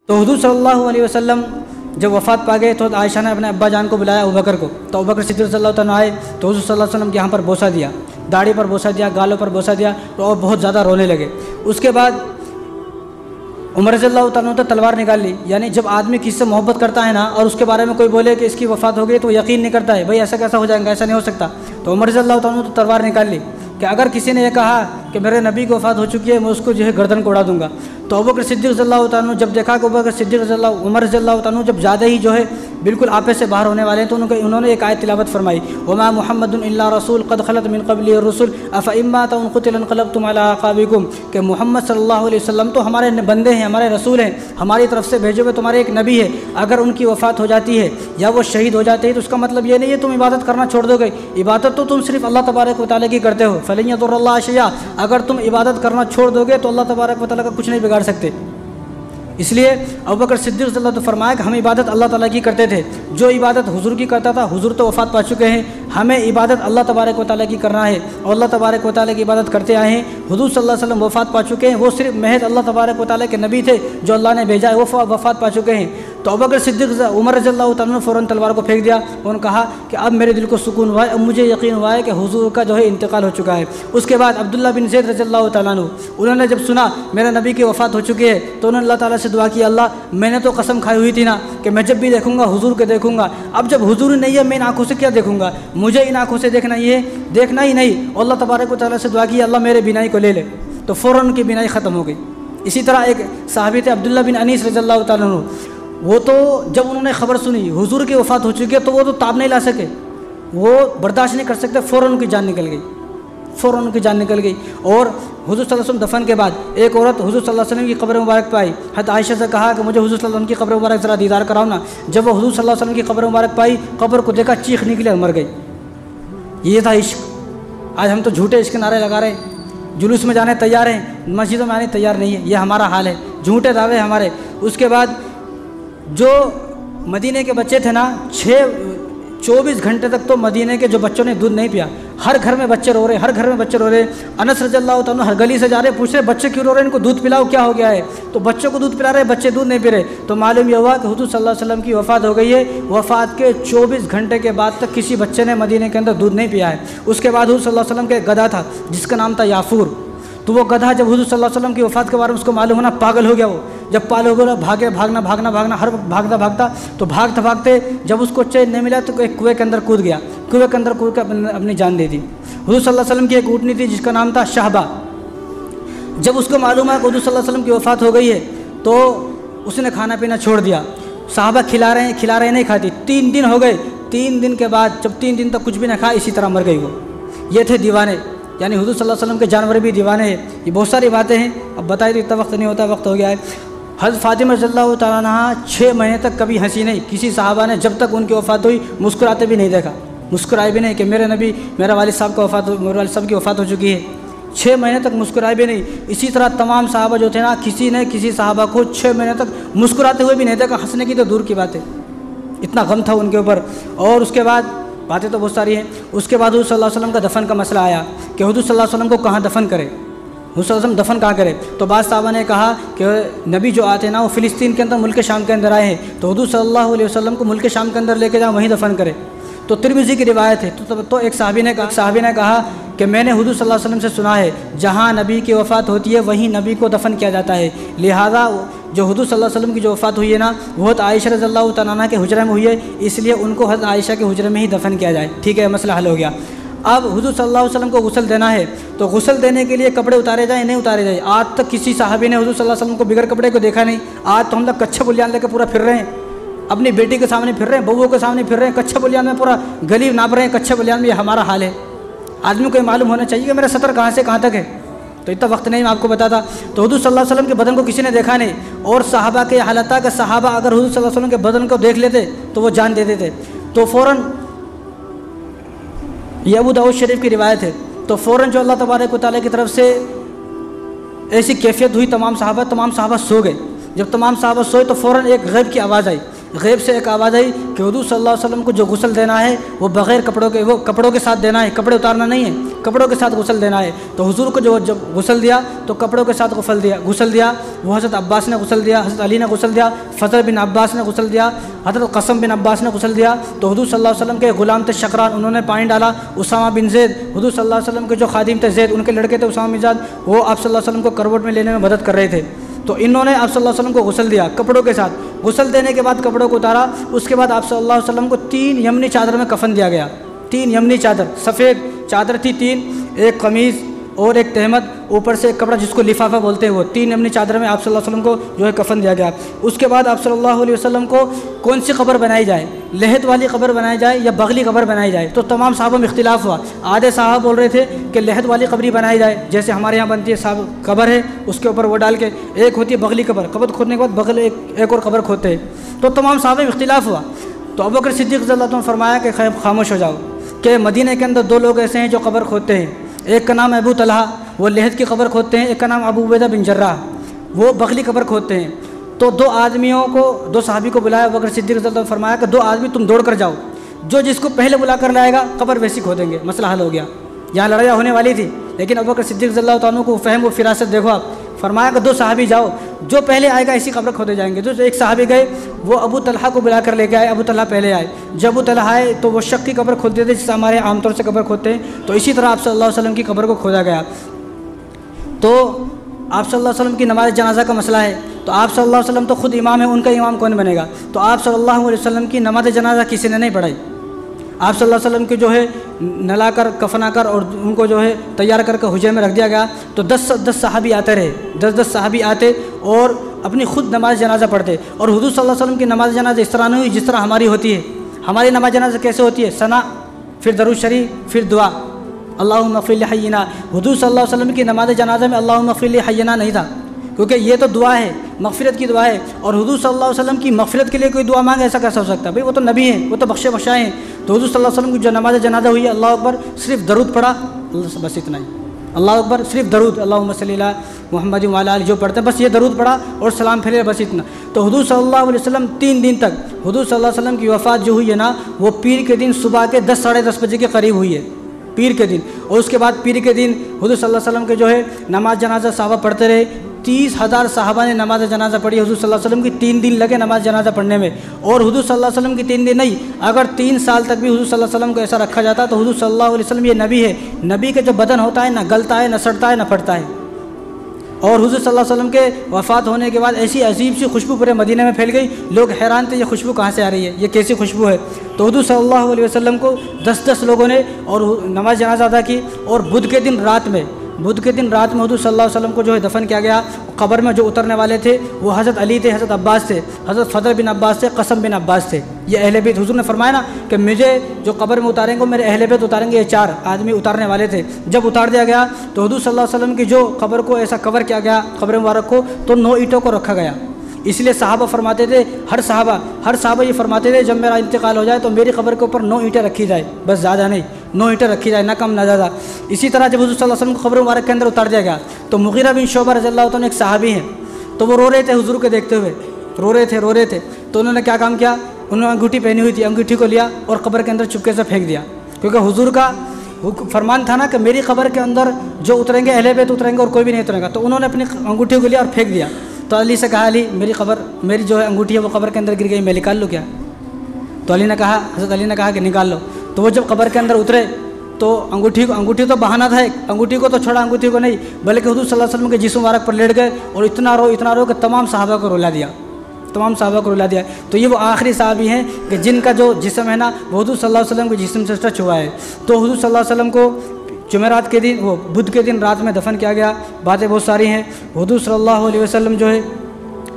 तो हुज़ूर सल्लल्लाहु अलैहि वसल्लम जब वफ़ात पा गए तो आयशा ने अपने अब्बा जान को बुलाया अबू बकर को। तो अबू बकर सिद्दीक़ रज़ियल्लाहु तआला आए तो हुज़ूर सल्लल्लाहु अलैहि वसल्लम के यहाँ पर बोसा दिया, दाढ़ी पर बोसा दिया, गालों पर बोसा दिया तो और बहुत ज़्यादा रोने लगे। उसके बाद उमर रज़ियल्लाहु तआला ने तलवार निकाल ली। यानी जब आदमी किसी से मोहब्बत करता है ना और उसके बारे में कोई बोले कि इसकी वफ़ात हो गई तो यकीन नहीं करता है, भाई ऐसा कैसा हो जाएगा, ऐसा नहीं हो सकता। तो उमर रज़ियल्लाहु तआला ने तलवार निकाल ली कि अगर किसी ने यह कहा कि मेरे नबी की वफ़ात हो चुकी है, मैं उसको जो है गर्दन को उड़ा दूंगा। तो अबू बकर सिद्दीक़ रज़ियल्लाहु तआला जब देखा कि अबू बकर सिद्दीक़ उमर रज़ियल्लाहु तआला जब ज़्यादा ही जो है बिल्कुल आपे से बाहर होने वाले हैं तो उन्होंने एक आयत तिलावत फरमाई, वमा मुहम्मदुन इल्ला रसूल क़द खलत मिन क़ब्लिहि रुसुल अफ़ा इम्मा तौ क़ुतिला इन्क़लबतुम अला अक़ाबिकुम, कि मोहम्मद सल्लल्लाहु अलैहि वसल्लम तो हमारे बंदे हैं, हमारे रसूल हैं, हमारी तरफ से भेजे हुए तुम्हारे एक नबी है। अगर उनकी वफ़ात हो जाती है या वो शहीद हो जाते हैं तो उसका मतलब ये नहीं है तुम इबादत करना छोड़ दोगे। इबादत तो तुम सिर्फ अल्लाह तबारक व तआला की करते हो। फ़लन यदुर्रल्लाह शैआ, अगर तुम इबादत करना छोड़ दोगे तो अल्लाह तबारक व तआला का कुछ नहीं बिगाड़ सकते। इसलिए अबू बकर सिद्दीक़ रज़ियल्लाहु अन्हु फरमाया कि हम इबादत अल्लाह ताला की करते थे। जो इबादत हुजूर की करता था, हुजूर तो वफ़ात पा चुके हैं, हमें इबादत अल्लाह तबारक व तआला की करना है और अल्लाह तबारक व तआला की इबादत करते आए हैं। हुजूर सल्लल्लाहु अलैहि वसल्लम वफ़ात पा चुके हैं, वो सिर्फ महज अल्लाह तबारक व तआला के नबी थे जो अल्लाह ने भेजा है, वो वफ़ात पा चुके हैं। तो अबू बकर सिद्दीक़ उमर रज़ियल्लाहु तआला ने फ़ौरन तलवार को फेंक दिया। उन्होंने कहा कि अब मेरे दिल को सुकून हुआ है, अब मुझे यकीन हुआ है कि हुजूर का जो है इंतकाल हो चुका है। उसके बाद अब्दुल्ला बिन ज़ैद रज़ियल्लाहु तआला अन्हु उन्होंने जब सुना मेरे नबी की वफ़ात हो चुकी है तो उन्होंने अल्लाह ताला से दुआ की, अल्लाह मैंने तो कसम खाई हुई थी ना कि मैं जब भी देखूंगा हुजूर के देखूंगा, अब जब हुजूर नहीं है मैं इन आँखों से क्या देखूंगा, मुझे इन आँखों से देखना ही है, देखना ही नहीं। और अल्लाह तबारक व तआला से दुआ की, अल्लाह मेरे बीनाई को ले ले। तो फ़ौरन उनकी बीनाई ख़त्म हो गई। इसी तरह एक सहाबी थे अब्दुल्ला बिन अनीस रज़ियल्लाहु तआला अन्हु, वो तो जब उन्होंने खबर सुनी हुजूर की वफ़ात हो चुकी है तो वो तो ताब नहीं ला सके, वो बर्दाश्त नहीं कर सकते, फ़ौरन उनकी जान निकल गई, फ़ौरन उनकी जान निकल गई। और हुजूर सल्लल्लाहु अलैहि वसल्लम दफन के बाद एक औरत हुजूर सल्लल्लाहु अलैहि वसल्लम की कब्र मुबारक पाई। हज़रत आयशा से कहा कि मुझे हुजूर सल्लल्लाहु अलैहि वसल्लम की कब्र मुबारक ज़रा दीदार कराओ ना। जब वो हुजूर सल्लल्लाहु अलैहि वसल्लम की कब्र मुबारक पाई, कब्र को देखा, चीख निकली और मर गई। ये था इश्क। आज हम तो झूठे इश्क नारे लगा रहे हैं, जुलूस में जाने तैयार हैं, मस्जिदों में आने तैयार नहीं है। ये हमारा हाल है, झूठे दावे हमारे। उसके बाद जो मदीने के बच्चे थे ना, 24 घंटे तक तो मदीने के जो बच्चों ने दूध नहीं पिया। हर घर में बच्चे रो रहे, हर घर में बच्चे रो रहे। अनस रज़ियल्लाहु तआला हर गली से जा रहे, पूछ रहे बच्चे क्यों रो रहे हैं, इनको दूध पिलाओ, क्या हो गया है। तो बच्चों को दूध पिला रहे, बच्चे दूध नहीं पी रहे। तो मालूम यह हुआ कि हुजूर सल्लल्लाहु अलैहि वसल्लम की वफ़ात हो गई है। वफ़ात के 24 घंटे के बाद तक किसी बच्चे ने मदीने के अंदर दूध नहीं पिया है। उसके बाद हुजूर सल्लल्लाहु अलैहि वसल्लम का एक गधा था जिसका नाम था याफूर। तो वो गधा जब हुजूर सल्लल्लाहु अलैहि वसल्लम की वफ़ात के बारे में उसको मालूम होना, पागल हो गया। वो जब पागल हो गया, भागे, भागना हर भागता भागता तो भागते जब उसको चैन नहीं मिला तो एक कुएँ के अंदर कूद गया। कुएँ के अंदर कूद कर अपनी जान दे दी। हुजूर सल्लल्लाहु अलैहि वसल्लम की एक ऊँटनी थी जिसका नाम था शहबा। जब उसको मालूम है कि हुजूर सल्लल्लाहु अलैहि वसल्लम की वफ़ात हो गई है तो उसने खाना पीना छोड़ दिया। साहबा खिला रहे हैं, नहीं खाती। 3 दिन हो गए। 3 दिन के बाद जब 3 दिन तक कुछ भी ना खाए, इसी तरह मर गई वो। ये थे दीवाने, यानी हुजूर सल्लल्लाहु अलैहि वसल्लम के जानवर भी दीवाने हैं। ये बहुत सारी बातें हैं, अब बताए तो इतना वक्त नहीं होता, वक्त हो गया है। हज़रत फ़ातिमा रज़ियल्लाहु तआला अन्हा 6 महीने तक कभी हंसी नहीं। किसी सहाबा ने जब तक उनकी वफ़ात हुई मुस्कुराते भी नहीं देखा, मुस्कुराए भी नहीं कि मेरे नबी, मेरा वालिद साहब का वफ़ात, मेरे वालिद साहब की वफ़ात हो चुकी है। 6 महीने तक मुस्कुराए भी नहीं। इसी तरह तमाम सहाबा जो थे ना, किसी ने किसी सहाबा को 6 महीने तक मुस्कुराते हुए भी नहीं देखा। हंसने की तो दूर की बात है, इतना गम था उनके ऊपर। और उसके बाद बातें तो बहुत सारी हैं। उसके बाद हुजूर सल्लल्लाहु अलैहि वसल्लम का दफन का मसला आया कि हुजूर सल्लल्लाहु अलैहि वसल्लम को कहाँ दफन करें, हुजूर सल्लल्लाहु अलैहि वसल्लम दफन कहाँ करें। तो बाद साहबा ने कहा कि नबी जो आते हैं ना वो फ़िलिस्तीन के अंदर, मुल्क शाम के अंदर आए हैं, तो हुजूर सल्लल्लाहु अलैहि वसल्लम को मुल्क शाम के अंदर लेके जाओ, वहीं दफन करें। तो तिरमिज़ी की रिवायत है। तो एक साहबी ने कहा कि मैंने हुजूर सल्लल्लाहु अलैहि वसल्लम से सुना है जहाँ नबी की वफ़ात होती है वहीं नबी को दफन किया जाता है। लिहाजा जो हुजूर सल्लल्लाहु अलैहि वसल्लम की जो वफ़ात हुई है ना, वो हज़रत आयशा रज़ियल्लाहु तआला अन्हा के हुजरे में हुई है, इसलिए उनको हज़रत आयशा के हुजरे में ही दफन किया जाए। ठीक है, मसला हल हो गया। अब हुजूर सल्लल्लाहु अलैहि वसल्लम को गुस्ल देना है तो गुस्ल देने के लिए कपड़े उतारे जाए, नहीं उतारे जाए। आज तक किसी साहबी ने हुजूर सल्लल्लाहु अलैहि वसल्लम को बिगर कपड़े को देखा नहीं। आज तो हम लोग कच्छा बुलियान लेकर पूरा फिर रहे हैं, अपनी बेटी के सामने फिर रहे हैं, बहूओं के सामने फिर रहे हैं, कच्छा बुलियान में पूरा गली नाप रहे हैं, कच्छा बुलियान में। हमारा हाल है। आदमी को मालूम होना चाहिए कि मेरा सतर कहाँ से कहाँ तक है। तो इतना वक्त नहीं मैं आपको बताता। तो हुजूर सल्लल्लाहु अलैहि वसल्लम के बदन को किसी ने देखा नहीं। और सहाबा के हालत था कि सहाबा अगर हुजूर सल्लल्लाहु अलैहि वसल्लम के बदन को देख लेते तो वो जान दे देते। तो फ़ौरन, ये अबू दाऊद शरीफ की रिवायत है, तो फ़ौरन जो अल्लाह तबारक व तआला की तरफ से ऐसी कैफियत हुई, तमाम सहाबा सो गए। जब तमाम सहाबा सोए तो फ़ौरन एक गैब की आवाज़ आई। गैब से एक आवाज़ आई कि हुजूर सल्लल्लाहु अलैहि वसल्लम को जो गुस्ल देना है वो बग़ैर कपड़ों के, वो कपड़ों के साथ देना है, कपड़े उतारना नहीं है, कपड़ों के साथ गुस्ल देना है। तो हुजूर को जब गुस्ल दिया तो कपड़ों के साथ गुस्ल दिया। वो हज़रत अब्बास ने गुस्ल दिया, हज़रत अली ने गुस्ल दिया, फजल बिन अब्बास ने गुस्ल दिया, हज़रत कसम बिन अब्बास ने गुस्ल दिया। तो हुजूर सल्लल्लाहु अलैहि वसल्लम के ग़ुलाम थे शकरान, उन्होंने पानी डाला। उसामा बिन ज़ैद, हुजूर सल्लल्लाहु अलैहि वसल्लम के जो खादिम थे ज़ैद, उनके लड़के थे उसामा बिन ज़ैद, वो आप सल्लल्लाहु अलैहि वसल्लम को करवट में लेने में मदद कर रहे थे। तो इन्होंने आप सल्लल्लाहु अलैहि वसल्लम को गुस्ल दिया कपड़ों के साथ। गुस्ल देने के बाद कपड़ों को उतारा। उसके बाद आप सल्लल्लाहु अलैहि वसल्लम को 3 यमनी चादर में कफन दिया गया। 3 यमनी चादर, सफ़ेद चादर थी 3, एक कमीज़ और एक तहमद, ऊपर से एक कपड़ा जिसको लिफाफा बोलते हैं, वो 3 यमनी चादर में आप सल्लल्लाहु अलैहि वसल्लम को जो है कफन दिया गया। उसके बाद आप सल्लल्लाहु अलैहि वसल्लम को कौन सी कब्र बनाई जाए, लहद वाली कब्र बनाई जाए या बगली कब्र बनाई जाए? तो तमाम साहबों में इख्तिलाफ हुआ। आधे साहब बोल रहे थे कि लहद वाली कब्र बनाई जाए, जैसे हमारे यहाँ बनती है साहब कब्र है उसके ऊपर वो डाल के। एक होती है बगली कब्र, कब्र खोदने के बाद बगल एक और कब्र खोदते हैं। तो तमाम साहबों में इख्तिलाफ हुआ। तो अबू बकर सिद्दीक़ रज़ियल्लाहु अन्हु ने फरमाया कि खामोश हो जाओ, कि मदीने के अंदर 2 लोग ऐसे हैं जो कब्र खोदते हैं। एक का नाम अबू तलहा, वो लहद की कब्र खोदते हैं। एक का नाम अबू उबैदा बिन जर्राह, वो बगली कब्र खोदते हैं। तो 2 आदमियों को, 2 सहाबी को बुलाया। अबू बकर सिद्दीक़ रज़ियल्लाहु अन्हु ने फरमाया कि 2 आदमी तुम दौड़ कर जाओ, जो जिसको पहले बुला कर लाएगा कब्र वैसी खोदेंगे, मसला हल हो गया। यहाँ लड़ाई होने वाली थी, लेकिन अबू बकर सिद्दीक़ रज़ियल्लाहु अन्हु को फ़हम व फिरासत देखो आप। फरमाया कि 2 सहाबी जाओ, जो पहले आएगा इसी कब्र खोदे जाएंगे। जो एक सहाबी गए, वो अबू तलहा को बुला कर लेके आए। अबू तलहा पहले आए। जब अबू तलहा आए तो वो शक की कब्र खोदते थे, जिससे हमारे आमतौर से कब्र खोदते हैं। तो इसी तरह आप सल्लल्लाहु अलैहि वसल्लम की कब्र को खोदा गया। तो आप सल्लल्लाहु अलैहि वसल्लम की नमाज जनाजा का मसला है। तो आप सल्लल्लाहु अलैहि वसल्लम तो खुद इमाम है, उनका इमाम कौन बनेगा? तो आप सल्लल्लाहु अलैहि वसल्लम की नमाज जनाजा किसी ने नहीं पढ़ाई। आप सल्लल्लाहु अलैहि वसल्लम के जो है नलाकर कफनाकर और उनको जो है तैयार करके हुजरे में रख दिया गया। तो 10 सहाबी आते रहे, 10 सहाबी आते और अपनी खुद नमाज जनाजा पढ़ते। और हुजूर सल्लल्लाहु अलैहि वसल्लम की नमाज जनाजा इस तरह नहीं हुई जिस तरह हमारी होती है। हमारी नमाज जनाजा कैसे होती है? सना, फिर दरूद शरीफ, फिर दुआ, अल्लाहुम्मा ग़फ़िर ली हय्यिना। हुजूर सल्लल्लाहु अलैहि वसल्लम की नमाज जनाजा में अल्लाहुम्मा ग़फ़िर ली हय्यिना नहीं था, क्योंकि ये तो दुआ है, मग़फ़िरत की दुआ है। और हुजूर सल्लल्लाहु अलैहि वसल्लम की मग़फ़िरत के लिए कोई दुआ मांगे, ऐसा कैसा हो सकता है? भाई वो तो नबी हैं, वो तो बख्शे बख्शाए हैं। तो हुजूर सल्लल्लाहु अलैहि वसल्लम की जो नमाज जनाजा हुई है, अल्लाह अकबर, सिर्फ दरूद पढ़ा, बस इतना ही। अल्लाह अकबर, सिर्फ दरूद, अल्लाहुम्मा सल्ली अला मुहम्मद व अला आलिही जो पढ़ते हैं, बस ये दरूद पढ़ा और सलाम फेरे, बस इतना। तो हुजूर सल्लल्लाहु अलैहि वसल्लम 3 दिन तक, हुजूर सल्लल्लाहु अलैहि वसल्लम की वफ़ात जो हुई है ना, वो पीर के दिन सुबह के 10 साढ़े 10 बजे के करीब हुई है, पीर के दिन। और उसके बाद पीर के दिन हुजूर सल्लल्लाहु अलैहि वसल्लम के जो है नमाज जनाजा साहबा पढ़ते रहे। 30,000 साहबा ने नमाज जनाजा पढ़ी हुजूर सल्लल्लाहु अलैहि वसल्लम की। 3 दिन लगे नमाज जनाजा पढ़ने में। और हुजूर सल्लल्लाहु अलैहि वसल्लम की 3 दिन नहीं, अगर 3 साल तक भी हुजूर सल्लल्लाहु अलैहि वसल्लम को ऐसा रखा जाता तो हुजूर सल्लल्लाहु अलैहि वसल्लम ये नबी है, नबी के जो बदन होता है ना गलता है, ना सड़ता है, ना फटता है। और हुजूर सल्लल्लाहु अलैहि वसल्लम के वफ़ात होने के बाद ऐसी अजीब सी खुशबू पूरे मदीने में फैल गई। लोग हैरान थे, ये खुशबू कहाँ से आ रही है, ये कैसी खुशबू है? तो हुजूर सल्लल्लाहु अलैहि वसल्लम को 10 लोगों ने और नमाज जनाजा अदा की। और बुध के दिन रात में हुजूर सल्लल्लाहु अलैहि वसल्लम को जो है दफन किया गया। कब्र में जो उतरने वाले थे वो हज़रत अली थे, हज़रत अब्बास थे, हज़रत फजल बिन अब्बास थे, कसम बिन अब्बास थे। ये अहले बैत, हुजूर ने फरमाया ना कि मुझे जो कब्र में उतारेंगे मेरे अहले बैत उतारेंगे। ये 4 आदमी उतारने वाले थे। जब उतार दिया गया तो हुजूर सल्लल्लाहु अलैहि वसल्लम की जो कब्र को ऐसा कवर किया गया, कब्र मुबारक को, तो 9 ईंटों को रखा गया। इसलिए सहाबा फरमाते थे, हर साहबा ये फरमाते थे, जब मेरा इंतकाल हो जाए तो मेरी कब्र के ऊपर 9 ईंटें रखी जाए, बस ज़्यादा नहीं, 9 ईंटें रखी जाए, ना कम ना ज़्यादा। इसी तरह जब हुजूर सल्लल्लाहु अलैहि वसल्लम को कब्र मुबारक के अंदर उतार दिया गया तो मुगीरा बिन शोबा रज़ियल्लाहु अन्हु एक सहाबी हैं, तो वो रो रहे थे हुजूर को देखते हुए, रो रहे थे। तो उन्होंने क्या काम किया, उन्होंने अंगूठी पहनी हुई थी, अंगूठी को लिया और कब्र के अंदर चुपके से फेंक दिया, क्योंकि हुजूर का फरमान था ना कि मेरी कब्र के अंदर जो उतरेंगे अहले बैत उतरेंगे और कोई भी नहीं उतरेगा। तो उन्होंने अपनी अंगूठी को लिया और फेंक दिया। तो अली से कहा, अली मेरी जो है अंगूठी है वो कब्र के अंदर गिर गई, मैं निकाल लूँ क्या? तो हज़रत अली ने कहा कि निकाल लो। तो वो जब कब्र के अंदर उतरे तो अंगूठी तो बहाना था एक, अंगूठी को तो छोड़ा, अंगूठी को नहीं, बल्कि हुजूर सल्लल्लाहु अलैहि वसल्लम के जिस्म मुबारक पर लेट गए और इतना रो कि तमाम साहबा को रुला दिया। तो ये वो आखिरी साहबी हैं कि जिनका जो जिस्म है ना वो हुजूर सल्लल्लाहु अलैहि वसल्लम के जिस्म से टच हुआ है। तो हुजूर सल्लल्लाहु अलैहि वसल्लम को जुमेरात के दिन, वो बुध के दिन रात में दफन किया गया। बातें बहुत सारी हैं। हुजूर सल्लल्लाहु अलैहि वसल्लम जो है,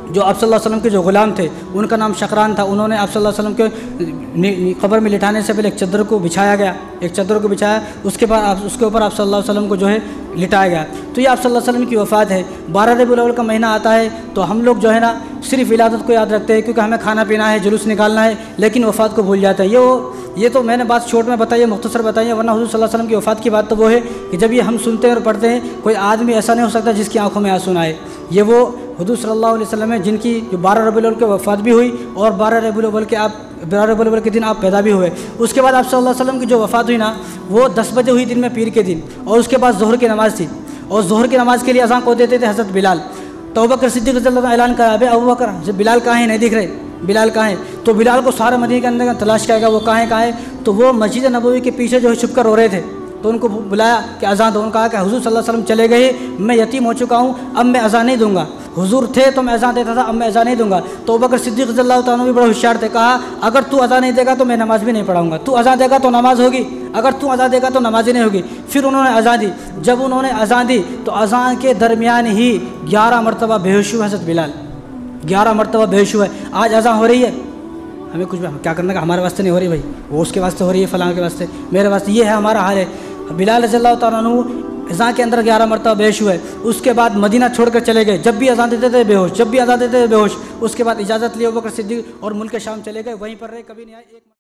जो आप सल्लल्लाहु अलैहि वसल्लम के जो ग़ुलाम थे उनका नाम शकरान था। उन्होंने आप सल्लल्लाहु अलैहि वसल्लम के कब्र में लिटाने से पहले एक चादर को बिछाया, उसके ऊपर आप सल्लल्लाहु अलैहि वसल्लम को जो है लिटाया गया। तो ये आप सल्लल्लाहु अलैहि वसल्लम की वफ़ात है। 12 रबीउल अव्वल का महीना आता है तो हम लोग जो है ना सिर्फ विलादत को याद रखते हैं, क्योंकि हमें खाना पीना है, जुलूस निकालना है, लेकिन वफ़ात को भूल जाते हैं। ये तो मैंने बात शॉर्ट में बताई है, मुख्तसर बताई है, वरना हुज़ूर सल्लल्लाहु अलैहि वसल्लम की वफ़ात की बात तो वो है कि जब ये हम सुनते हैं और पढ़ते हैं, कोई आदमी ऐसा नहीं हो सकता जिसकी आंखों में आंसू ना आए। ये वो हुज़ूर सल्लल्लाहु अलैहि वसल्लम है जिनकी जो 12 रबीउल अव्वल की वफ़ात भी हुई और 12 रबीउल अव्वल के दिन आप पैदा भी हुए। उसके बाद आप सल्लल्लाहु अलैहि वसल्लम की जो वफ़ात हुई ना, वो 10 बजे हुई दिन में, पीर के दिन, और उसके बाद ज़ोहर की नमाज़ थी, और ज़ोहर की नमाज़ के लिए अज़ान को देते थे हज़रत बिलाल। तो अबू बकर सिद्दीक़ रज़ियल्लाहु अन्हु ऐलान करा, अबे अबू बकर, जब बिलाल कहाँ है, नहीं दिख रहे, बिलाल कहाँ है? तो बिलाल को सारे मदीने के अंदर तलाश किया गया, वो कहाँ है? तो वो मस्जिद नबवी के पीछे जो है छुप कर रो रहे थे। तो उनको बुलाया कि अज़ान दो। उन्होंने कहा कि हुज़ूर सल्लल्लाहु अलैहि वसल्लम चले गए, मैं यतीम हो चुका हूँ, अब मैं अज़ान नहीं दूंगा। हुज़ूर थे तो मैं अज़ान देता था, अब मैं अज़ान नहीं दूंगा। तो अबू बकर सिद्दीक़ रज़ियल्लाहु अन्हु भी बड़ा होशियार थे, कहा अगर तू अज़ान नहीं देगा तो मैं नमाज़ भी नहीं पढ़ाऊँगा, तू अज़ान देगा तो नमाज़ होगी, अगर तू अज़ान देगा तो नमाज़ ही नहीं होगी। फिर उन्होंने अज़ान दी। जब उन्होंने अज़ान दी तो अज़ान के दरमियान ही 11 मरतबा बेहोश हुए हज़रत बिलाल, 11 मरतबा बेहोश हुए। आज अज़ान हो रही है, हमें कुछ क्या करना है, हमारे वास्ते नहीं हो रही भाई, वो उसके वास्ते हो रही है, फ़लाँ के वास्ते, मेरे वास्ते, ये है हमारा हाल है। बिलाल रज़ियल्लाहु तआला अन्हु अज़ान के अंदर 11 मरतबा बेहोश हुए। उसके बाद मदीना छोड़कर चले गए, जब भी अज़ान देते थे बेहोश, जब भी अज़ान देते थे बेहोश। उसके बाद इजाज़त ली अबू बकर सिद्दीक़ और मुल्क शाम चले गए, वहीं पर रहे, कभी नहीं आए।